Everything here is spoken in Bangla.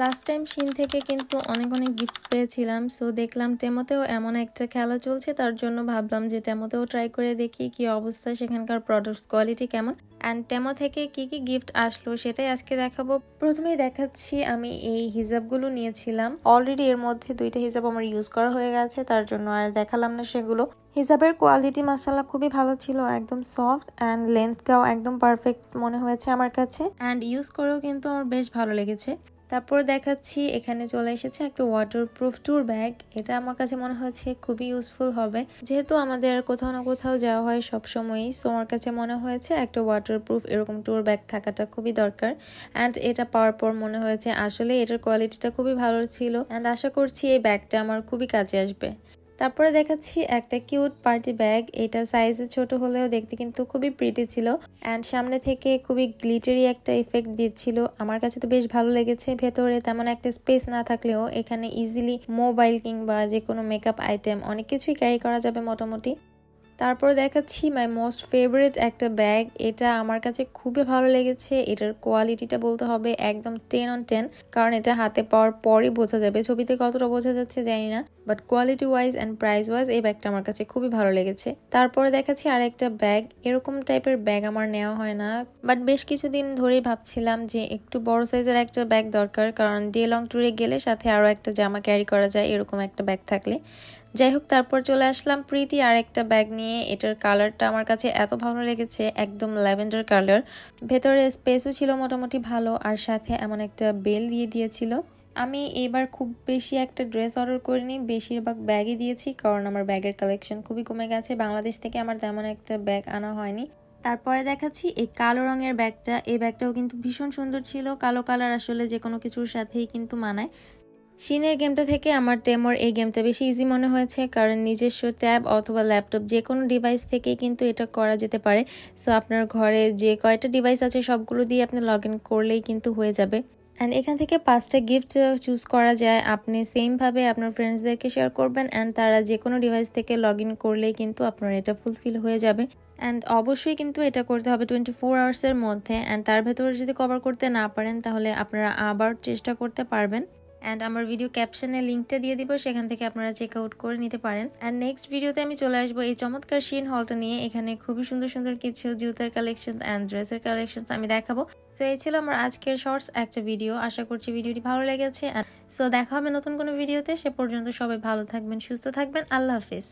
লাস্ট টাইম শিন থেকে কিন্তু অনেক গিফট পেয়েছিলাম। সো দেখলাম টেমোতেও এমন একটা খেলা চলছে, তার জন্য ভাবলাম যে টেমোতেও ট্রাই করে দেখি কি অবস্থা, সেখানকার প্রোডাক্টস কোয়ালিটি কেমন অ্যান্ড টেমো থেকে কি গিফট আসলো সেটাই আজকে দেখাবো। প্রথমেই দেখাচ্ছি আমি এই হিজাবগুলো নিয়েছিলাম। অলরেডি এর মধ্যে 2টা হিজাব আমার ইউজ করা হয়ে গেছে, তার জন্য আর দেখালাম না সেগুলো। হিজাবের কোয়ালিটি মাশাআল্লাহ খুবই ভালো ছিল, একদম সফট অ্যান্ড লেন্থটাও একদম পারফেক্ট মনে হয়েছে আমার কাছে অ্যান্ড ইউজ করেও কিন্তু আমার বেশ ভালো লেগেছে। তারপর দেখাচ্ছি এখানে চলে এসেছে একটা ওয়াটারপ্রুফ ট্যুর ব্যাগ। এটা আমার কাছে মনে হচ্ছে খুবই ইউজফুল হবে, যেহেতু আমাদের কোথাও না কোথাও যাওয়া হয় সব সময়ই। সো আমার কাছে মনে হয়েছে একটা ওয়াটারপ্রুফ এরকম ট্যুর ব্যাগ থাকাটা খুবই দরকার অ্যান্ড এটা পাওয়ার পর মনে হয়েছে আসলে এটার কোয়ালিটিটা খুবই ভালো ছিল অ্যান্ড আশা করছি এই ব্যাগটা আমার খুবই কাজে আসবে। তারপরে দেখাচ্ছি একটা কিউট পার্টি ব্যাগ। এটা সাইজে ছোট হলেও দেখতে কিন্তু খুবই প্রিটি ছিল অ্যান্ড সামনে থেকে খুবই গ্লিটারি একটা ইফেক্ট দিচ্ছিল। আমার কাছে তো বেশ ভালো লেগেছে। ভেতরে তেমন একটা স্পেস না থাকলেও এখানে ইজিলি মোবাইল কিংবা যে কোনো মেকআপ আইটেম অনেক কিছুই ক্যারি করা যাবে মোটামুটি। তারপর দেখাচ্ছি মাই মোস্ট ফেভারিট একটা ব্যাগ। এটা আমার কাছে খুবই ভালো লেগেছে। এটার কোয়ালিটিটা বলতে হবে একদম 10 on 10, কারণ এটা হাতে পাওয়ার পরই বোঝা যাবে। ছবিতে কতটা বোঝা যাচ্ছে জানি না, but quality wise and price wise এই ব্যাগটা আমার কাছে খুবই ভালো লেগেছে। তারপরে দেখাচ্ছি আরেকটা ব্যাগ। এরকম টাইপের ব্যাগ আমার নেওয়া হয় না, বাট বেশ কিছুদিন ধরেই ভাবছিলাম যে একটু বড় সাইজের একটা ব্যাগ দরকার, কারণ ডে লং ট্যুরে গেলে সাথে আরো একটা জামা ক্যারি করা যায় এরকম একটা ব্যাগ থাকলে। যাই হোক, তারপর চলে আসলাম প্রীতি আর একটা ব্যাগ নিয়ে। এটার কালারটা আমার কাছে এত ভালো লেগেছে, একদম ল্যাভেন্ডার কালার। ভেতরে স্পেসও ছিল মোটামুটি ভালো আর সাথে এমন একটা বেল দিয়ে দিয়েছিল। আমি এবার খুব বেশি একটা ড্রেস অর্ডার করিনি, বেশিরভাগ ব্যাগই দিয়েছি, কারণ আমার ব্যাগের কালেকশন খুবই কমে গেছে। বাংলাদেশ থেকে আমার তেমন একটা ব্যাগ আনা হয়নি। তারপরে দেখাচ্ছি এই কালো রঙের ব্যাগটা। এই ব্যাগটাও কিন্তু ভীষণ সুন্দর ছিল। কালো কালার আসলে যে কোনো কিছুর সাথেই কিন্তু মানায়। শিনের গেমটা থেকে আমার টেমোর এই গেমটা বেশি ইজি মনে হয়েছে, কারণ নিজস্ব ট্যাব অথবা ল্যাপটপ যে কোনো ডিভাইস থেকেই কিন্তু এটা করা যেতে পারে। সো আপনার ঘরে যে কয়টা ডিভাইস আছে সবগুলো দিয়ে আপনি লগ ইন করলেই কিন্তু হয়ে যাবে। অ্যান্ড এখান থেকে 5টা গিফট চুজ করা যায়। আপনি সেমভাবে আপনার ফ্রেন্ডসদেরকে শেয়ার করবেন অ্যান্ড তারা যে কোনো ডিভাইস থেকে লগ ইন করলেই কিন্তু আপনার এটা ফুলফিল হয়ে যাবে। অ্যান্ড অবশ্যই কিন্তু এটা করতে হবে 24 আওয়ার্সের মধ্যে। অ্যান্ড তার ভেতরে যদি কভার করতে না পারেন তাহলে আপনারা আবার চেষ্টা করতে পারবেন। অ্যান্ড আমার ভিডিও ক্যাপশনে লিঙ্কটা দিয়ে দিব, সেখান থেকে আপনারা চেক আউট করে নিতে পারেন। অ্যান্ড নেক্সট ভিডিওতে আমি চলে আসবো এই চমৎকার শিন হলটা নিয়ে। এখানে খুবই সুন্দর কিছু জুতার কালেকশন অ্যান্ড ড্রেসের কালেকশন আমি দেখাবো। সো এই ছিল আমার আজকের শর্টস একটা ভিডিও। আশা করছি ভিডিওটি ভালো লেগেছে। সো দেখা হবে নতুন কোনো ভিডিওতে। সে পর্যন্ত সবাই ভালো থাকবেন, সুস্থ থাকবেন। আল্লাহ হাফিজ।